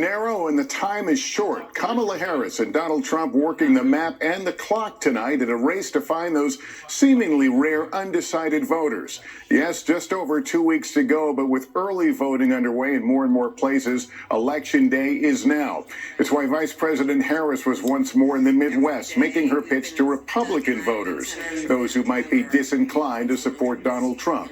Narrow and the time is short. Kamala Harris and Donald Trump working the map and the clock tonight in a race to find those seemingly rare undecided voters. Yes, just over 2 weeks to go, but with early voting underway in more and more places, Election Day is now. It's why Vice President Harris was once more in the Midwest, making her pitch to Republican voters, those who might be disinclined to support Donald Trump.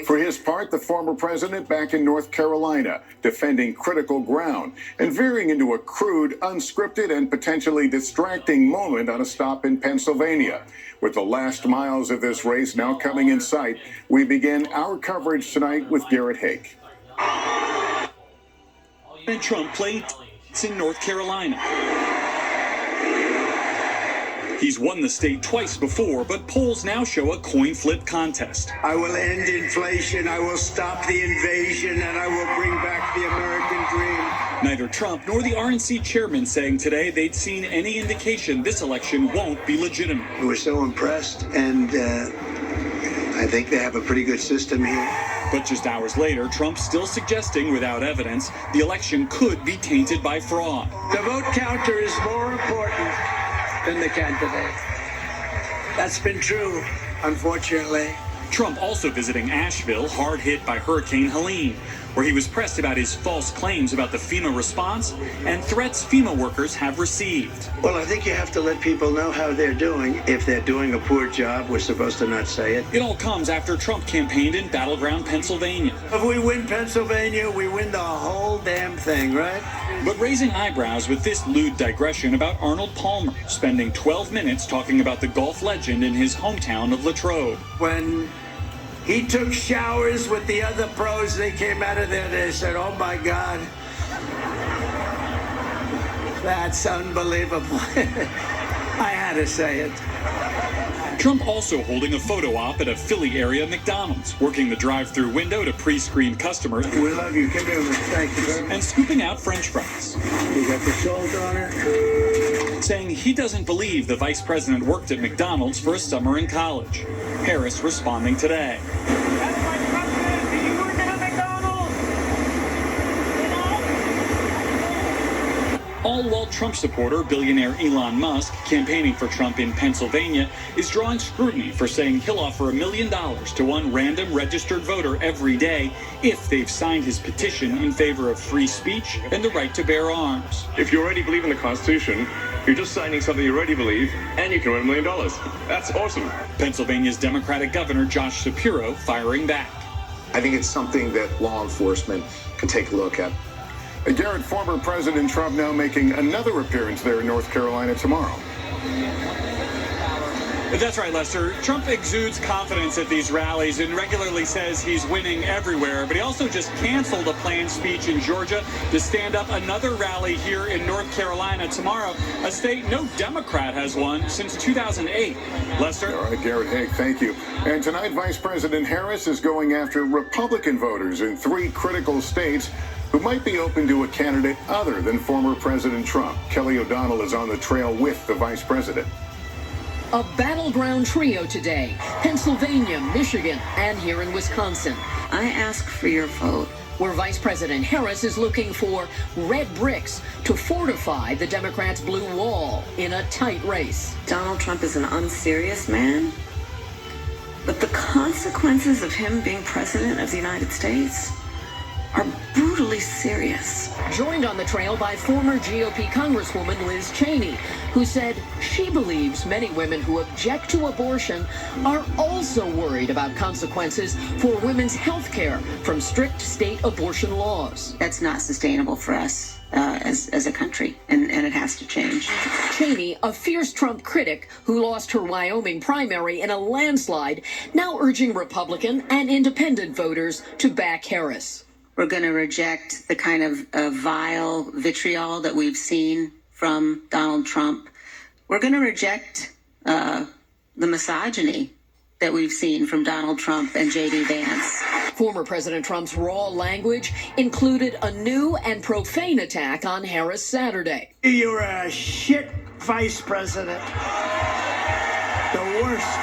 For his part, the former president back in North Carolina, defending critical ground and veering into a crude, unscripted, and potentially distracting moment on a stop in Pennsylvania. With the last miles of this race now coming in sight, we begin our coverage tonight with Garrett Hake. And Trump played in North Carolina. He's won the state twice before, but polls now show a coin flip contest. I will end inflation, I will stop the invasion, and I will bring back the American dream. Neither Trump nor the RNC chairman saying today they'd seen any indication this election won't be legitimate. We're so impressed, and I think they have a pretty good system here. But just hours later, Trump's still suggesting, without evidence, the election could be tainted by fraud. The vote counter is more important than the candidate. That's been true, unfortunately. Trump also visiting Asheville, hard hit by Hurricane Helene, where he was pressed about his false claims about the FEMA response and threats FEMA workers have received. Well, I think you have to let people know how they're doing. If they're doing a poor job, we're supposed to not say it. It all comes after Trump campaigned in battleground Pennsylvania. If we win Pennsylvania, we win the whole damn thing, right? But raising eyebrows with this lewd digression about Arnold Palmer, spending 12 minutes talking about the golf legend in his hometown of Latrobe. When he took showers with the other pros, they came out of there, they said, oh my God, that's unbelievable. I had to say it. Trump also holding a photo op at a Philly area McDonald's, working the drive-through window to pre-screen customers. We love you. Come here, thank you. And scooping out French fries. You got the salt on it? Saying he doesn't believe the vice president worked at McDonald's for a summer in college. Harris responding today. That's my president. Did you work at a McDonald's? All while Trump supporter billionaire Elon Musk, campaigning for Trump in Pennsylvania, is drawing scrutiny for saying he'll offer $1 million to one random registered voter every day if they've signed his petition in favor of free speech and the right to bear arms. If you already believe in the Constitution, you're just signing something you already believe, and you can win $1 million. That's awesome. Pennsylvania's Democratic Governor Josh Shapiro firing back. I think it's something that law enforcement can take a look at. Garrett, former President Trump now making another appearance there in North Carolina tomorrow. That's right, Lester. Trump exudes confidence at these rallies and regularly says he's winning everywhere, but he also just canceled a planned speech in Georgia to stand up another rally here in North Carolina tomorrow, a state no Democrat has won since 2008. Lester? All right, Garrett Hake, thank you. And tonight, Vice President Harris is going after Republican voters in 3 critical states who might be open to a candidate other than former President Trump. Kelly O'Donnell is on the trail with the vice president. A battleground trio today, Pennsylvania, Michigan, and here in Wisconsin. I ask for your vote. Where Vice President Harris is looking for red bricks to fortify the Democrats' blue wall in a tight race. Donald Trump is an unserious man, but the consequences of him being president of the United States are brutally serious. Joined on the trail by former GOP Congresswoman Liz Cheney, who said she believes many women who object to abortion are also worried about consequences for women's health care from strict state abortion laws. That's not sustainable for us as a country, and it has to change. Cheney, a fierce Trump critic who lost her Wyoming primary in a landslide, now urging Republican and independent voters to back Harris. We're going to reject the kind of vile vitriol that we've seen from Donald Trump. We're going to reject the misogyny that we've seen from Donald Trump and J.D. Vance. Former President Trump's raw language included a new and profane attack on Harris Saturday. You're a shit vice president. The worst.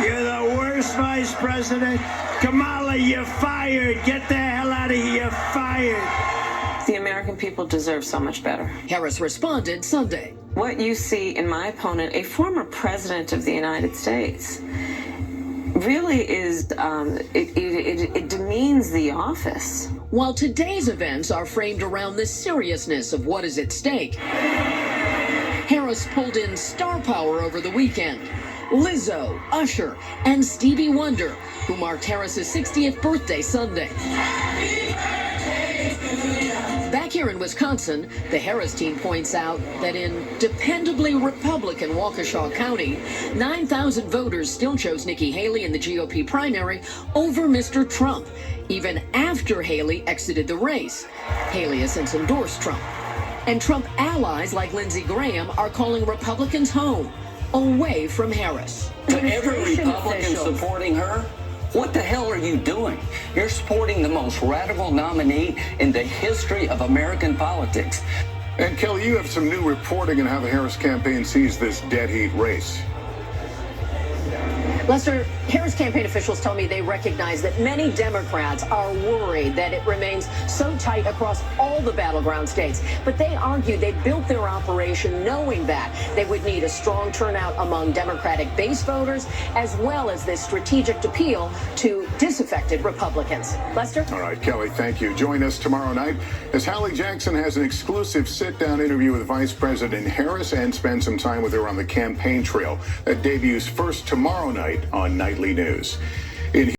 You're the worst vice president. Kamala, you're fired. Get the hell out of here. You're fired. The American people deserve so much better. Harris responded Sunday. What you see in my opponent, a former president of the United States, really is, it demeans the office. While today's events are framed around the seriousness of what is at stake, Harris pulled in star power over the weekend. Lizzo, Usher, and Stevie Wonder, who marked Harris's 60th birthday Sunday. Back here in Wisconsin, the Harris team points out that in dependably Republican Waukesha County, 9,000 voters still chose Nikki Haley in the GOP primary over Mr. Trump, even after Haley exited the race. Haley has since endorsed Trump. And Trump allies like Lindsey Graham are calling Republicans home, away from Harris. To every Republican supporting her, what the hell are you doing? You're supporting the most radical nominee in the history of American politics. And Kelly, you have some new reporting on how the Harris campaign sees this dead heat race. Lester, Harris campaign officials tell me they recognize that many Democrats are worried that it remains so tight across all the battleground states. But they argue they built their operation knowing that they would need a strong turnout among Democratic base voters, as well as this strategic appeal to disaffected Republicans. Lester? All right, Kelly, thank you. Join us tomorrow night as Hallie Jackson has an exclusive sit-down interview with Vice President Harris and spend some time with her on the campaign trail that debuts first tomorrow night on Nightly News.